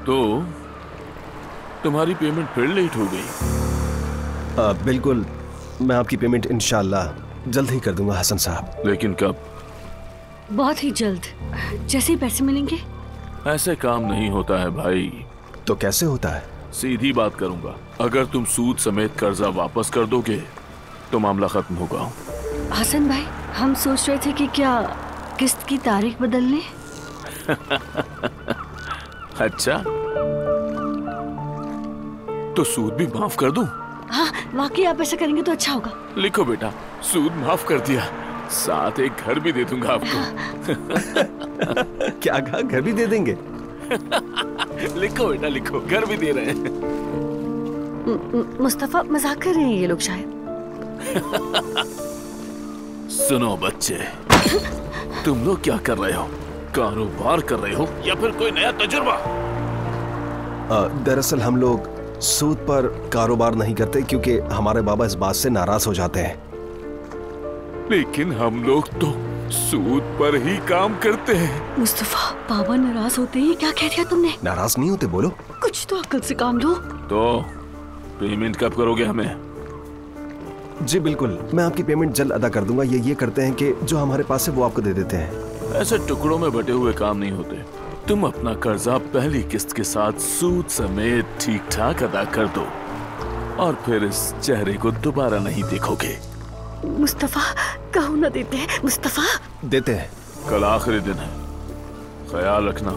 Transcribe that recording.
तो तुम्हारी पेमेंट फिर लेट हो गई। बिल्कुल, मैं आपकी पेमेंट इंशाल्लाह जल्द ही कर दूंगा हसन साहब। लेकिन कब? बहुत ही जल्द, जैसे ही पैसे मिलेंगे। ऐसे काम नहीं होता है भाई। तो कैसे होता है? सीधी बात करूंगा, अगर तुम सूद समेत कर्जा वापस कर दोगे तो मामला खत्म होगा। हसन भाई, हम सोच रहे थे कि क्या किस्त की तारीख बदल लें। अच्छा, तो सूद भी माफ कर दूं? हाँ, वाकई आप ऐसा करेंगे तो अच्छा होगा। लिखो बेटा, सूद माफ कर दिया, साथ एक घर भी दे दूंगा आपको। क्या कहा? घर भी दे देंगे? लिखो बेटा लिखो, घर भी दे रहे हैं। मुस्तफा, मजाक कर रहे हैं ये लोग शायद। सुनो बच्चे, तुम लोग क्या कर रहे हो? कारोबार कर रहे हो या फिर कोई नया तजुर्बा? दरअसल हम लोग सूद पर कारोबार नहीं करते क्योंकि हमारे बाबा इस बात से नाराज हो जाते हैं। लेकिन हम लोग तो सूद पर ही काम करते हैं। मुस्तफा, बाबा नाराज होते हैं, क्या कह दिया तुमने? नाराज नहीं होते, बोलो। कुछ तो अक्ल से काम लो। तो पेमेंट कब करोगे हमें? जी बिल्कुल, मैं आपकी पेमेंट जल्द अदा कर दूंगा। ये करते हैं कि जो हमारे पास है वो आपको दे देते हैं। ऐसे टुकड़ों में बटे हुए काम नहीं होते। तुम अपना कर्जा पहली किस्त के साथ सूद समेत ठीक ठाक अदा कर दो और फिर इस चेहरे को दोबारा नहीं देखोगे। मुस्तफा, कहो ना देते हैं। मुस्तफा, देते हैं। कल आखिरी दिन है, ख्याल रखना।